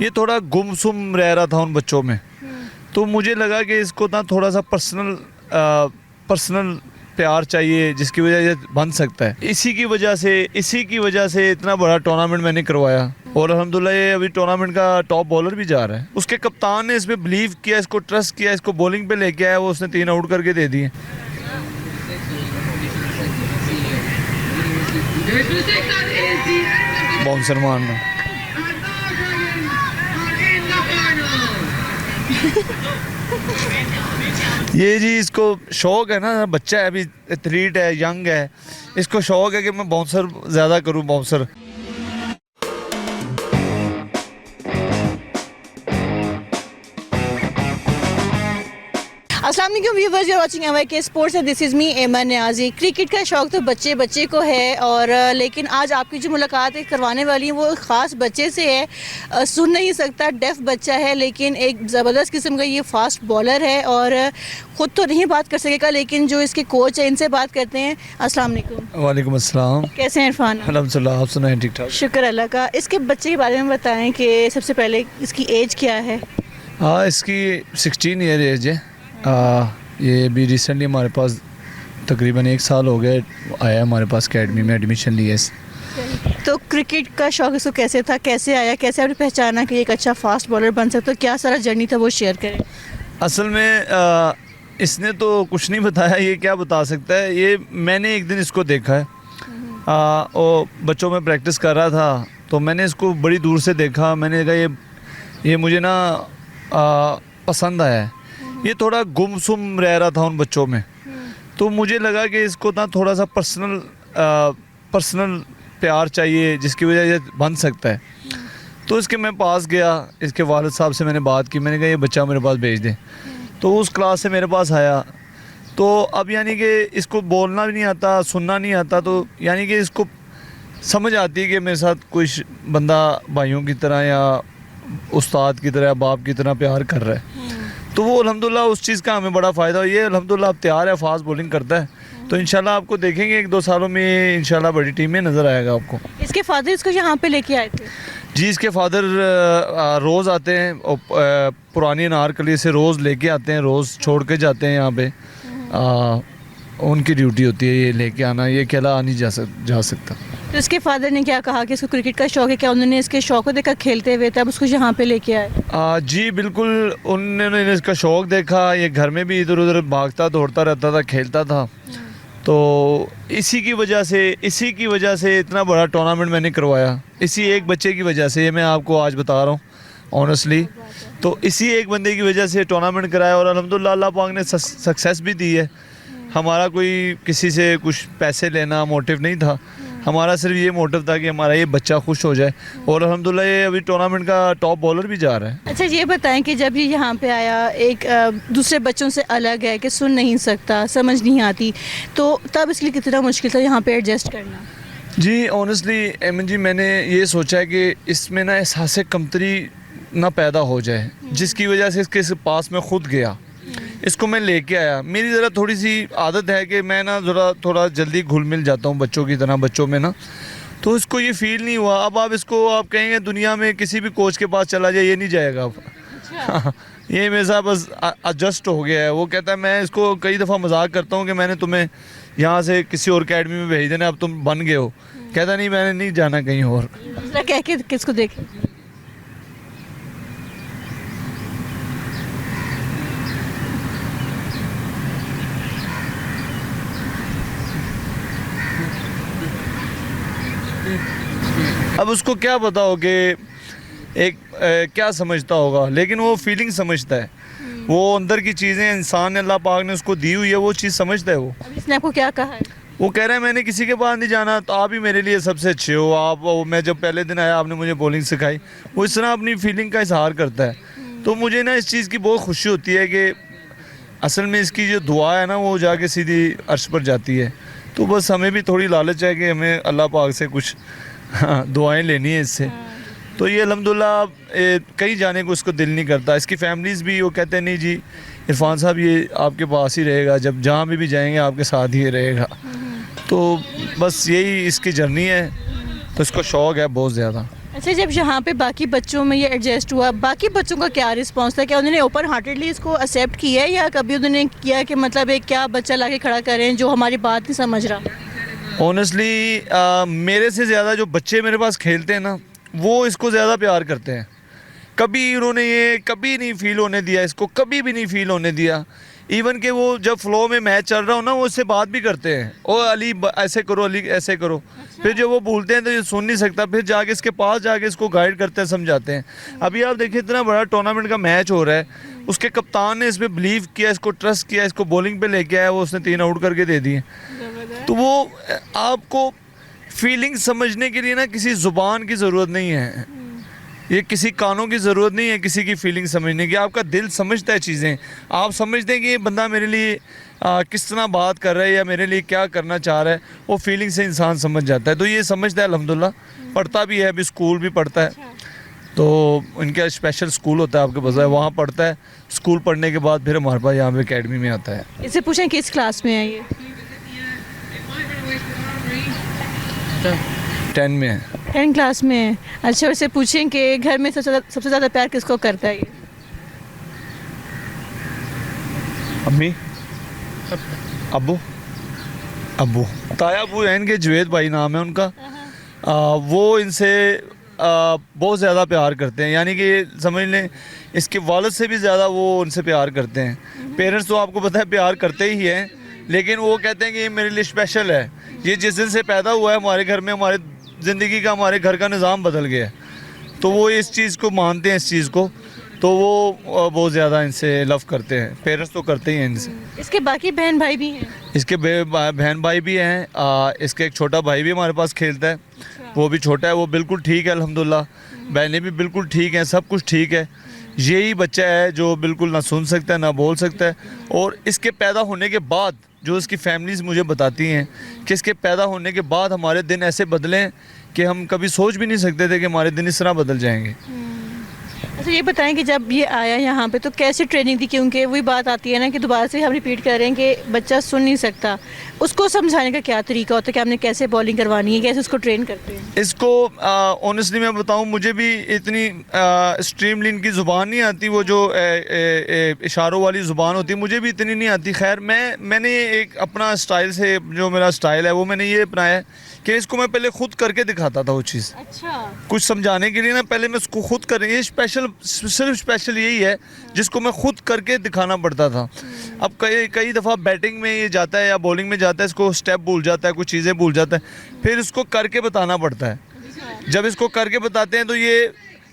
ये थोड़ा गुमसुम रह रहा था उन बच्चों में। तो मुझे लगा कि इसको ना थोड़ा सा पर्सनल प्यार चाहिए जिसकी वजह से बन सकता है। इसी की वजह से इतना बड़ा टूर्नामेंट मैंने करवाया और अल्हम्दुलिल्लाह ये अभी टूर्नामेंट का टॉप बॉलर भी जा रहा है। उसके कप्तान ने इस पे बिलीव किया, इसको ट्रस्ट किया, इसको बॉलिंग पे लेके आया, वो उसने 3 आउट करके दे दिए। बाउंसर मारना ये जी इसको शौक है ना, बच्चा है अभी, एथलीट है, यंग है, इसको शौक है कि मैं बाउंसर ज़्यादा करूं, बाउंसर। अस्सलाम वालेकुम viewers, you are watching MYK sports and this is me Aiman Niazi. Cricket का शौक़ तो बच्चे बच्चे को है और लेकिन आज आपकी जो मुलाकात करवाने वाली है वो एक ख़ास बच्चे से है। सुन नहीं सकता, डेफ बच्चा है, लेकिन एक ज़बरदस्त किस्म का ये फास्ट बॉलर है और ख़ुद तो नहीं बात कर सकेगा, लेकिन जो इसके कोच हैं इनसे बात करते हैं। अस्सलाम वालेकुम। वालेकुम अस्सलाम। कैसे हैं इरफान? अल्हम्दुलिल्लाह, आप सुनाएं? ठीक ठाक, शुक्र अल्लाह का। इसके बच्चे के बारे में बताएँ कि सबसे पहले इसकी एज क्या है? हाँ, इसकी 16 ईयर एज है। ये भी रिसेंटली हमारे पास तकरीबन 1 साल हो गया आया हमारे पास, अकेडमी में एडमिशन लिया। तो क्रिकेट का शौक़ इसको कैसे था, कैसे आया, कैसे आपने पहचाना कि एक अच्छा फास्ट बॉलर बन सकता, तो क्या सारा जर्नी था वो शेयर करें। असल में इसने तो कुछ नहीं बताया, ये क्या बता सकता है। ये मैंने एक दिन इसको देखा है, और बच्चों में प्रैक्टिस कर रहा था, तो मैंने इसको बड़ी दूर से देखा। मैंने कहा ये मुझे ना पसंद आया है। ये थोड़ा गुमसुम रह रहा था उन बच्चों में, तो मुझे लगा कि इसको ना थोड़ा सा पर्सनल प्यार चाहिए जिसकी वजह से बन सकता है। तो इसके मैं पास गया, इसके वालिद साहब से मैंने बात की, मैंने कहा ये बच्चा मेरे पास भेज दें। तो उस क्लास से मेरे पास आया। तो अब यानी कि इसको बोलना भी नहीं आता, सुनना नहीं आता, तो यानी कि इसको समझ आती है कि मेरे साथ कुछ बंदा भाइयों की तरह या उस्ताद की तरह, बाप की तरह प्यार कर रहा है। तो वो अल्हम्दुलिल्लाह उस चीज़ का हमें बड़ा फ़ायदा हो। ये अल्हम्दुलिल्लाह अब तैयार है, फास्ट बॉलिंग करता है, तो इंशाल्लाह आपको देखेंगे 1-2 सालों में इंशाल्लाह बड़ी टीम में नज़र आएगा आपको। इसके फादर इसको यहाँ पे लेके आए थे? जी, इसके फादर रोज़ आते हैं और पुरानी अनारकली से रोज़ लेके आते हैं, रोज़ छोड़ के जाते हैं यहाँ पे। उनकी ड्यूटी होती है ये लेके आना, ये अकेला आ नहीं जा सकता। तो इसके फादर ने क्या कहा कि इसको क्रिकेट का शौक़ है, क्या उन्होंने इसके शौक़ को देखा खेलते हुए तब उसको यहाँ पे लेके आए? जी बिल्कुल, उन्होंने इसका शौक़ देखा, ये घर में भी इधर उधर भागता दौड़ता रहता था, खेलता था। तो इसी की वजह से इतना बड़ा टूर्नामेंट मैंने करवाया, इसी एक बच्चे की वजह से। ये मैं आपको आज बता रहा हूँ ऑनेस्टली, तो इसी एक बंदे की वजह से टूर्नामेंट कराया और अल्हम्दुलिल्लाह अल्लाह पाक ने सक्सेस भी दी है। हमारा कोई किसी से कुछ पैसे लेना मोटिव नहीं था, हमारा सिर्फ ये मोटिव था कि हमारा ये बच्चा खुश हो जाए, और अल्हम्दुलिल्लाह ये अभी टूर्नामेंट का टॉप बॉलर भी जा रहा है। अच्छा, ये बताएं कि जब ये यहाँ पे आया, एक दूसरे बच्चों से अलग है कि सुन नहीं सकता, समझ नहीं आती, तो तब इसलिए कितना मुश्किल था यहाँ पे एडजस्ट करना? जी ऑनेस्टली एमन जी, मैंने ये सोचा है कि इसमें ना एहसास कमतरी ना पैदा हो जाए, जिसकी वजह से इसके पास में खुद गया, इसको मैं लेके आया। मेरी ज़रा थोड़ी सी आदत है कि मैं ना थोड़ा जल्दी घुल मिल जाता हूँ बच्चों की तरह, बच्चों में ना, तो इसको ये फील नहीं हुआ। अब आप इसको आप कहेंगे दुनिया में किसी भी कोच के पास चला जाए, ये नहीं जाएगा अब। अच्छा। ये मेरे साथ बस एडजस्ट हो गया है। वो कहता है, मैं इसको कई दफ़ा मजाक करता हूँ कि मैंने तुम्हें यहाँ से किसी और अकेडमी में भेज देना, अब तुम बन गए हो। कहता नहीं, मैंने नहीं जाना कहीं और। कह के किसको देखें? अब उसको क्या पता हो कि एक क्या समझता होगा, लेकिन वो फीलिंग समझता है, वो अंदर की चीज़ें इंसान ने, अल्लाह पाक ने उसको दी हुई है, वो चीज़ समझता है वो। अब इसने आपको क्या कहा है? वो कह रहा है मैंने किसी के पास नहीं जाना, तो आप ही मेरे लिए सबसे अच्छे हो। आप, मैं जब पहले दिन आया आपने मुझे बॉलिंग सिखाई, वो इस तरह अपनी फीलिंग का इजहार करता है। तो मुझे ना इस चीज़ की बहुत खुशी होती है कि असल में इसकी जो दुआ है ना वो जाके सीधी अर्श पर जाती है। तो बस हमें भी थोड़ी लालच है कि हमें अल्लाह पाक से कुछ दुआएं लेनी है इससे। तो ये अल्हम्दुलिल्लाह कहीं जाने को उसको दिल नहीं करता। इसकी फैमिलीज़ भी वो कहते हैं नहीं जी इरफान साहब ये आपके पास ही रहेगा, जब जहाँ भी जाएंगे आपके साथ ही रहेगा। तो बस यही इसकी जर्नी है, तो इसको शौक़ है बहुत ज़्यादा। अच्छा, जब यहाँ पे बाकी बच्चों में ये एडजस्ट हुआ, बाकी बच्चों का क्या रिस्पांस था? क्या उन्होंने ओपन हार्टेडली इसको एक्सेप्ट किया है, या कभी उन्होंने किया कि मतलब एक क्या बच्चा लाके खड़ा करें जो हमारी बात नहीं समझ रहा? ऑनेस्टली मेरे से ज़्यादा जो बच्चे मेरे पास खेलते हैं ना, वो इसको ज़्यादा प्यार करते हैं। कभी उन्होंने ये कभी नहीं फील होने दिया, इसको कभी भी नहीं फील होने दिया। इवन कि वो जब फ्लो में मैच चल रहा हो ना, वो उससे बात भी करते हैं, ओ अली ऐसे करो, अली ऐसे करो। फिर जब वो भूलते हैं तो ये सुन नहीं सकता, फिर जाके इसके पास जाके इसको गाइड करते हैं, समझाते हैं। अभी आप देखिए, इतना बड़ा टूर्नामेंट का मैच हो रहा है, उसके कप्तान ने इस पर बिलीव किया, इसको ट्रस्ट किया, इसको बॉलिंग पे लेके आया, वो उसने 3 आउट करके दे दिए। तो वो आपको फीलिंग समझने के लिए ना किसी ज़ुबान की ज़रूरत नहीं है, ये किसी कानों की ज़रूरत नहीं है किसी की फीलिंग समझने की। आपका दिल समझता है चीज़ें, आप समझते हैं कि ये बंदा मेरे लिए किस तरह बात कर रहा है या मेरे लिए क्या करना चाह रहा है, वो फीलिंग से इंसान समझ जाता है। तो ये समझता है अल्हम्दुलिल्लाह, पढ़ता भी है, अभी स्कूल भी पढ़ता है। तो इनका स्पेशल स्कूल होता है आपके पास, वहाँ पढ़ता है। स्कूल पढ़ने के बाद फिर हमारे पास यहाँ पे अकेडमी में आता है। इससे पूछें किस क्लास में है ये? 10 में है। 10 क्लास में है। अच्छा, उससे पूछें कि घर में सबसे ज़्यादा प्यार किसको करता है ये? अम्मी, अब्बू, अब्बू, ताया अब्बू हैं इनके, जुवेद भाई नाम है उनका। वो इनसे बहुत ज़्यादा प्यार करते हैं, यानी कि समझ लें इसके वालिद से भी ज़्यादा वो उनसे प्यार करते हैं। पेरेंट्स तो आपको पता है प्यार करते ही हैं, लेकिन वो कहते हैं कि ये मेरे लिए स्पेशल है। ये जिस दिन से पैदा हुआ है हमारे घर में, हमारे ज़िंदगी का, हमारे घर का निज़ाम बदल गया है। तो वो इस चीज़ को मानते हैं, इस चीज़ को, तो वो बहुत ज़्यादा इनसे लव करते हैं। पेरेंट्स तो करते ही हैं इनसे। इसके बाकी बहन भाई भी हैं? इसके बहन भाई भी हैं। इसके एक छोटा भाई भी हमारे पास खेलता है, वो भी छोटा है, वो बिल्कुल ठीक है अल्हम्दुलिल्लाह। बहनें भी बिल्कुल ठीक हैं, सब कुछ ठीक है। यही बच्चा है जो बिल्कुल ना सुन सकता है ना बोल सकता है। और इसके पैदा होने के बाद जो इसकी फैमिलीज़ मुझे बताती हैं कि इसके पैदा होने के बाद हमारे दिन ऐसे बदलें कि हम कभी सोच भी नहीं सकते थे कि हमारे दिन इस तरह बदल जाएंगे। अच्छा, ये बताएं कि जब ये आया यहाँ पे तो कैसी ट्रेनिंग थी? क्योंकि वही बात आती है ना कि दोबारा से हम रिपीट कर रहे हैं कि बच्चा सुन नहीं सकता, उसको समझाने का क्या तरीका होता है कि आपने कैसे बॉलिंग करवानी है, कैसे उसको ट्रेन करते हैं? इसको ऑनेस्टली मैं बताऊं, मुझे भी इतनी स्ट्रीमलाइन की ज़ुबान नहीं आती, वो जो इशारों वाली ज़ुबान होती है मुझे भी इतनी नहीं आती। खैर मैंने एक अपना स्टाइल से, जो मेरा स्टाइल है वो मैंने ये अपनाया है कि इसको मैं पहले खुद करके दिखाता था वो चीज़। अच्छा, कुछ समझाने के लिए ना पहले मैं उसको खुद कर, ये सिर्फ स्पेशल यही है जिसको मैं खुद करके दिखाना पड़ता था। अब कई दफ़ा बैटिंग में ये जाता है या बॉलिंग में जाता है, इसको स्टेप भूल जाता है, कुछ चीज़ें भूल जाता है, फिर इसको करके बताना पड़ता है। जब इसको करके बताते हैं तो ये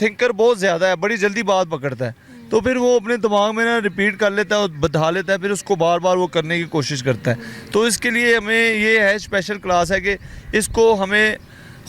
थिंकर बहुत ज़्यादा है, बड़ी जल्दी बात पकड़ता है, तो फिर वो अपने दिमाग में ना रिपीट कर लेता है और बता लेता है, फिर उसको बार बार वो करने की कोशिश करता है। तो इसके लिए हमें ये है स्पेशल क्लास है कि इसको हमें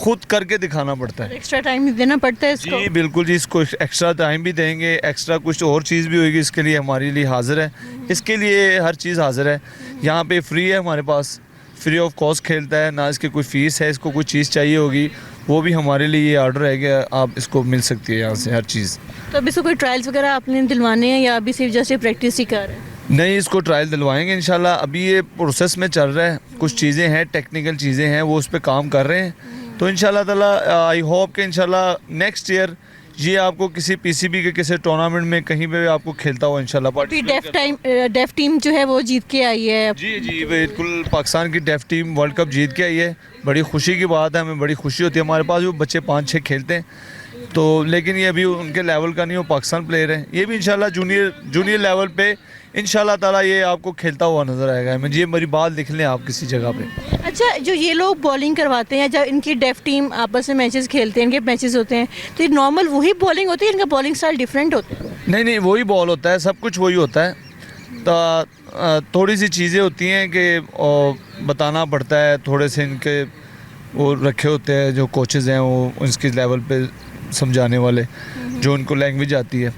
खुद करके दिखाना पड़ता है। एक्स्ट्रा टाइम देना पड़ता है इसको? जी बिल्कुल जी, इसको एक्स्ट्रा टाइम भी देंगे, एक्स्ट्रा कुछ और चीज़ भी होगी, इसके लिए हमारे लिए हाजिर है, इसके लिए हर चीज़ हाजिर है। यहाँ पे फ्री है हमारे पास, फ्री ऑफ कॉस्ट खेलता है, ना इसकी कोई फ़ीस है। इसको कोई चीज़ चाहिए होगी वो भी हमारे लिए ये ऑर्डर है कि आप इसको मिल सकती है यहाँ से हर चीज़। तो अभी इसको कोई ट्रायल्स वगैरह आपने दिलवाने हैं या अभी सिर्फ जैसे प्रैक्टिस ही कर रहे हैं? नहीं, इसको ट्रायल दिलवाएंगे इंशाल्लाह। अभी ये प्रोसेस में चल रहा है, कुछ चीज़ें हैं, टेक्निकल चीज़ें हैं, वो उस पर काम कर रहे हैं। तो इंशाल्लाह ताला आई होप कि इंशाल्लाह नेक्स्ट ईयर ये आपको किसी पीसीबी के किसी टूर्नामेंट में कहीं पे आपको खेलता हुआ इंशाल्लाह अभी डेफ टीम जो है वो जीत के आई है। जी जी बिल्कुल, पाकिस्तान की डेफ टीम वर्ल्ड कप जीत के आई है। बड़ी खुशी की बात है, हमें बड़ी खुशी होती है। हमारे पास भी बच्चे 5-6 खेलते हैं, तो लेकिन ये अभी उनके लेवल का नहीं, वो पाकिस्तान प्लेयर है। ये भी इंशाल्लाह जूनियर लेवल पे इंशाल्लाह ताला ये आपको खेलता हुआ नज़र आएगा। मुझे मेरी बात लिख लें आप किसी जगह पे। अच्छा, जो ये लोग बॉलिंग करवाते हैं, जब इनकी डेफ टीम आपस में मैचेस खेलते हैं, इनके मैचेस होते हैं, तो ये नॉर्मल वही बॉलिंग होती है, इनका बॉलिंग स्टाइल डिफरेंट होता है? नहीं, वही बॉल होता है, सब कुछ वही होता है। तो थोड़ी सी चीज़ें होती हैं कि बताना पड़ता है, थोड़े से इनके वो रखे होते हैं जो कोचेज़ हैं, वो उसके लेवल पे समझाने वाले, जो उनको लैंग्वेज आती है,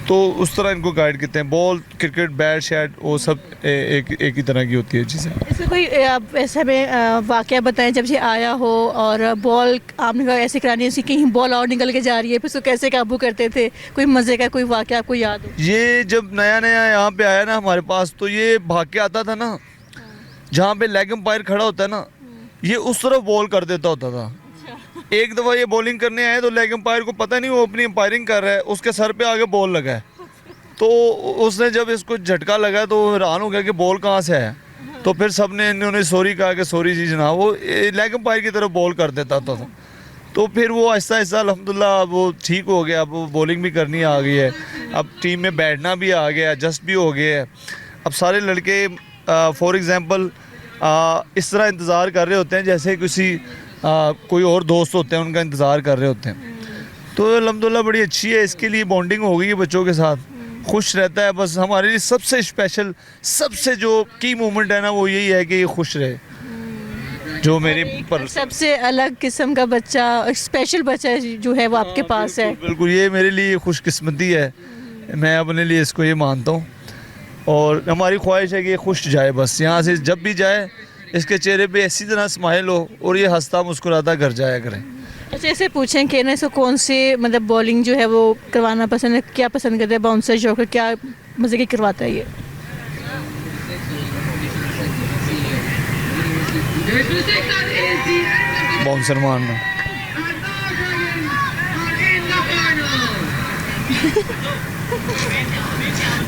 तो उस तरह इनको गाइड करते हैं। बॉल, क्रिकेट, बैट, शैट, वो सब एक ही तरह की होती है चीज़ें। इसमें कोई आप ऐसा में वाक़या बताएं जब ये आया हो और बॉल आपने कहा ऐसे करानी है, कहीं बॉल और निकल के जा रही है, फिर उसको कैसे काबू करते थे? कोई मज़े का कोई वाक़या आपको याद हो? ये जब नया यहाँ पे आया ना हमारे पास, तो ये भाग के आता था ना, जहाँ पे लेग एम्पायर खड़ा होता है ना, ये उस तरफ बॉल कर देता होता था। एक दफ़ा ये बॉलिंग करने आए तो लेग एम्पायर को पता नहीं वो अपनी एम्पायरिंग कर रहा है, उसके सर पे आगे बॉल लगा है। तो उसने जब इसको झटका लगा तो हैरान हो गया कि बॉल कहाँ से आया। तो फिर सब ने इन्होंने सॉरी कहा कि सॉरी जी जनाब, वो लेग एम्पायर की तरफ बॉल कर देता था। तो फिर वो आहिस्ता आहिस्ता अल्हम्दुलिल्लाह वो ठीक हो गया, अब वो बॉलिंग भी करनी आ गई है, अब टीम में बैठना भी आ गया, एडजस्ट भी हो गया है। अब सारे लड़के फॉर एग्ज़ाम्पल इस तरह इंतज़ार कर रहे होते हैं जैसे किसी कोई और दोस्त होते हैं उनका इंतज़ार कर रहे होते हैं। तो अल्हम्दुलिल्लाह बड़ी अच्छी है, इसके लिए बॉन्डिंग हो गई है बच्चों के साथ, खुश रहता है। बस हमारे लिए सबसे स्पेशल, सबसे जो की मोमेंट है ना वो यही है कि ये खुश रहे, जो मेरी पर सबसे अलग किस्म का बच्चा, स्पेशल बच्चा जो है वो आपके पास है। बिल्कुल, ये मेरे लिए खुशकिस्मती है, मैं अपने लिए इसको ये मानता हूँ। और हमारी ख्वाहिश है कि ये खुश जाए, बस यहाँ से जब भी जाए इसके चेहरे पे ऐसी तरह स्माइल हो और ये हंसता मुस्कुराता घर जाया करें। अच्छा, ऐसे पूछें कि ना इसको कौन से मतलब बॉलिंग जो है वो करवाना पसंद है, क्या पसंद करते हैं, बाउंसर जॉकर, क्या मज़े की करवाता है ये? बाउंसर मारना।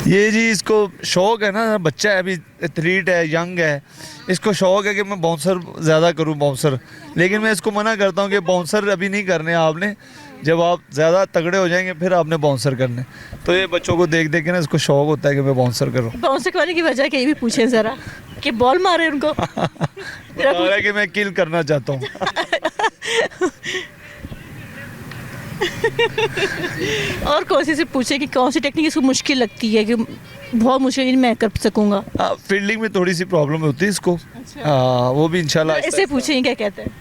ये जी इसको शौक है ना, बच्चा है अभी, एथलीट है, यंग है, इसको शौक है कि मैं बाउंसर ज़्यादा करूं, बाउंसर। लेकिन मैं इसको मना करता हूं कि बाउंसर अभी नहीं करने आपने, जब आप ज़्यादा तगड़े हो जाएंगे फिर आपने बाउंसर करने। तो ये बच्चों को देख देख के ना इसको शौक होता है कि मैं बाउंसर करूं। बाउंसर करने की वजह क्या, ये भी पूछें ज़रा कि बॉल मारे उनको। बता रहा है कि मैं किल करना चाहता हूँ। और कौन सी से पूछे कि कौन सी टेक्निक इसको मुश्किल लगती है कि बहुत मुश्किल नहीं मैं कर सकूंगा? फील्डिंग में थोड़ी सी प्रॉब्लम होती है इसको। अच्छा। वो भी इंशाल्लाह इससे पूछे क्या कहते हैं?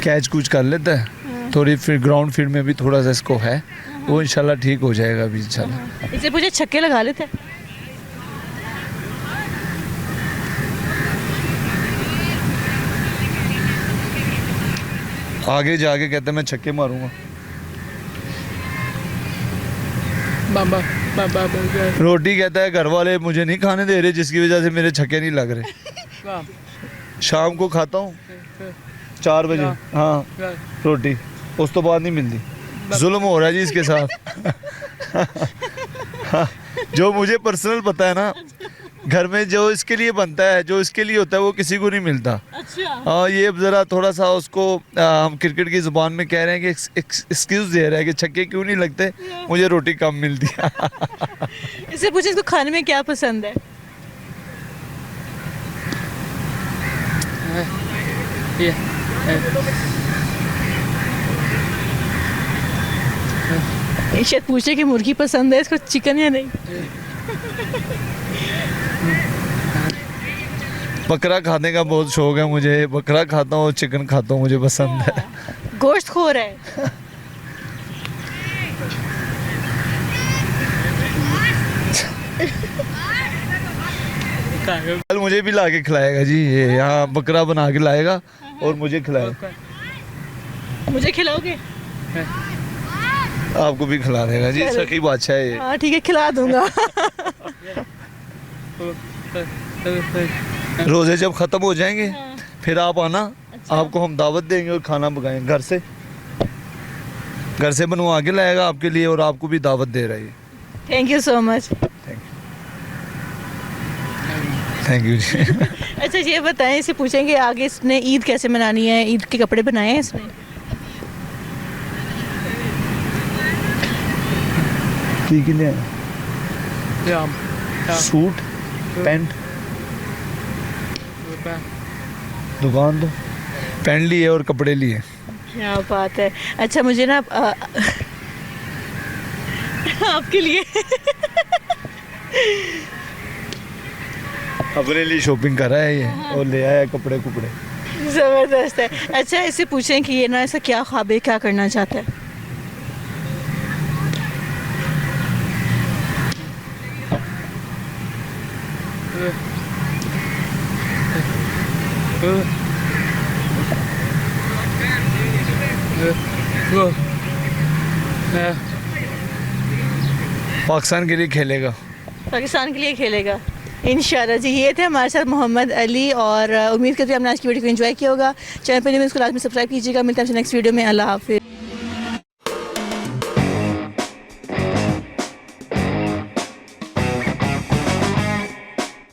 कैच कुछ कर लेता है थोड़ी, फिर ग्राउंड फील्ड में भी थोड़ा सा इसको है, वो इंशाल्लाह ठीक हो जाएगा अभी इंशाल्लाह। इससे पूछे छक्के लगा लेते हैं? आगे जाके कहते हैं मैं छक्के मारूंगा। बाबा बाबा रोटी कहता है घर वाले मुझे नहीं खाने दे रहे, जिसकी वजह से मेरे छक्के नहीं लग रहे। शाम को खाता हूँ 4 बजे, हाँ रोटी, उस तो बाद नहीं मिलती। जुल्म हो रहा है जी इसके साथ। जो मुझे पर्सनल पता है ना, घर में जो इसके लिए बनता है, जो इसके लिए होता है वो किसी को नहीं मिलता। अच्छा। ये अब ज़रा थोड़ा सा उसको हम क्रिकेट की ज़ुबान में कह रहे हैं कि एक्सक्यूज़ दे रहा है कि छक्के क्यों नहीं लगते, मुझे रोटी कम मिलती है। इससे पूछे इसको खाने में क्या पसंद है? ये शायद पूछे कि मुर्गी पसंद है इसको, चिकन या नहीं। बकरा खाने का बहुत शौक है मुझे, बकरा खाता हूँ, चिकन खाता हूँ, मुझे पसंद है। गोश्त खोर है। कल मुझे भी ला के खिलाएगा जी, ये यहाँ बकरा बना के लाएगा और मुझे खिलाएगा। मुझे खिलाओगे? आपको भी खिला देगा जी, सखी बादशाह है ये। हाँ ठीक है, खिला दूंगा। रोज़े जब ख़त्म हो जाएंगे फिर आप आना। अच्छा। आपको हम दावत देंगे और खाना पकाएंगे घर से बनवा के लाएगा आपके लिए, और आपको भी दावत दे रहा है। Thank you so much. Thank you जी। अच्छा ये बताएं, इसे पूछेंगे आगे इसने ईद कैसे मनानी है, ईद के कपड़े बनाए हैं इसने? ठीक है, या सूट पैंट दुकान, तो पैंट लिए और कपड़े लिए। क्या बात है। अच्छा मुझे ना आपके लिए अपने लिए शॉपिंग कर रहा है ये, और ले आया कपड़े कुपड़े। ज़बरदस्त है। अच्छा इससे पूछें कि ये ना ऐसा क्या ख्वाब है, क्या करना चाहता है? पाकिस्तान के लिए खेलेगा। पाकिस्तान के लिए खेलेगा। इंशाल्लाह जी। ये थे हमारे साथ मोहम्मद अली और उम्मीद करते हैं आपने आज की वीडियो को एंजॉय किया होगा। चैनल पर नहीं इसको लाजमी सब्सक्राइब कीजिएगा। मिलते हैं नेक्स्ट वीडियो में। अल्लाह हाफिज़।